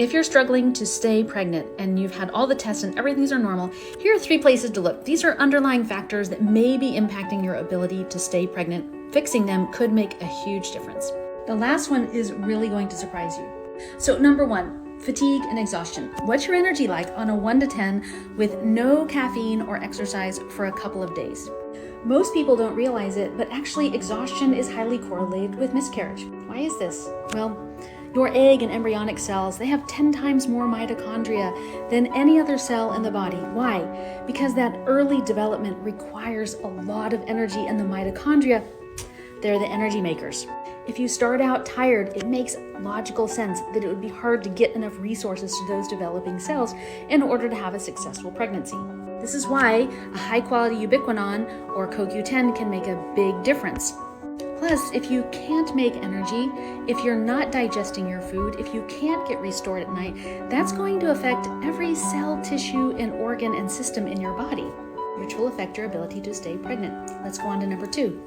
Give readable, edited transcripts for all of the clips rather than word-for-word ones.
If you're struggling to stay pregnant and you've had all the tests and everything's are normal, here are 3 places to look. These are underlying factors that may be impacting your ability to stay pregnant. Fixing them could make a huge difference. The last one is really going to surprise you. So number 1, fatigue and exhaustion. What's your energy like on a 1 to 10 with no caffeine or exercise for a couple of days? Most people don't realize it, but actually exhaustion is highly correlated with miscarriage. Why is this? Well, your egg and embryonic cells, they have 10 times more mitochondria than any other cell in the body. Why? Because that early development requires a lot of energy, and the mitochondria, they're the energy makers. If you start out tired, it makes logical sense that it would be hard to get enough resources to those developing cells in order to have a successful pregnancy. This is why a high-quality ubiquinone or CoQ10 can make a big difference. Plus, if you can't make energy, if you're not digesting your food, if you can't get restored at night, that's going to affect every cell, tissue, and organ and system in your body, which will affect your ability to stay pregnant. Let's go on to number 2.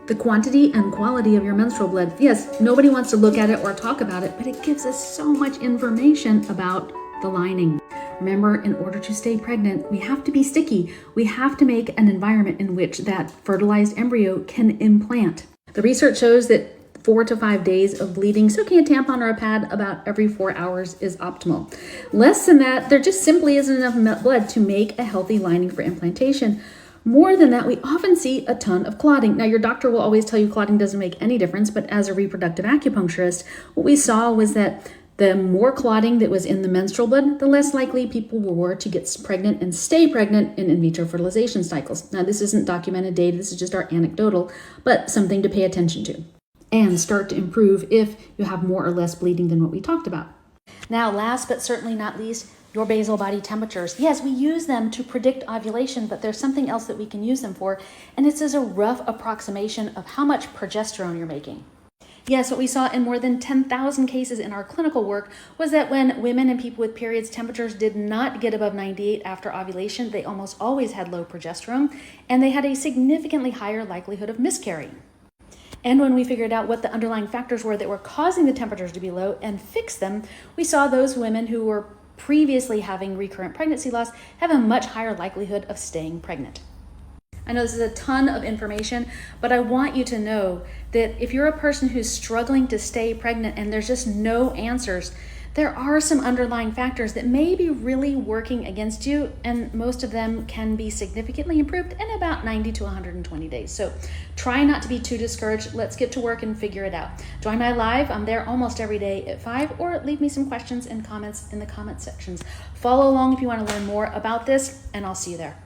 The quantity and quality of your menstrual blood. Yes, nobody wants to look at it or talk about it, but it gives us so much information about the lining. Remember, in order to stay pregnant, we have to be sticky. We have to make an environment in which that fertilized embryo can implant. The research shows that 4 to 5 days of bleeding, soaking a tampon or a pad about every 4 hours is optimal. Less than that, there just simply isn't enough blood to make a healthy lining for implantation. More than that, we often see a ton of clotting. Now, your doctor will always tell you clotting doesn't make any difference, but as a reproductive acupuncturist, what we saw was that the more clotting that was in the menstrual blood, the less likely people were to get pregnant and stay pregnant in vitro fertilization cycles. Now, this isn't documented data, this is just our anecdotal, but something to pay attention to and start to improve if you have more or less bleeding than what we talked about. Now, last but certainly not least, your basal body temperatures. Yes, we use them to predict ovulation, but there's something else that we can use them for, and it's as a rough approximation of how much progesterone you're making. Yes, what we saw in more than 10,000 cases in our clinical work was that when women and people with periods temperatures did not get above 98 after ovulation, they almost always had low progesterone, and they had a significantly higher likelihood of miscarrying. And when we figured out what the underlying factors were that were causing the temperatures to be low and fixed them, we saw those women who were previously having recurrent pregnancy loss have a much higher likelihood of staying pregnant. I know this is a ton of information, but I want you to know that if you're a person who's struggling to stay pregnant and there's just no answers, there are some underlying factors that may be really working against you, and most of them can be significantly improved in about 90 to 120 days. So try not to be too discouraged. Let's get to work and figure it out. Join my live. I'm there almost every day at 5, or leave me some questions and comments in the comment sections. Follow along if you want to learn more about this, and I'll see you there.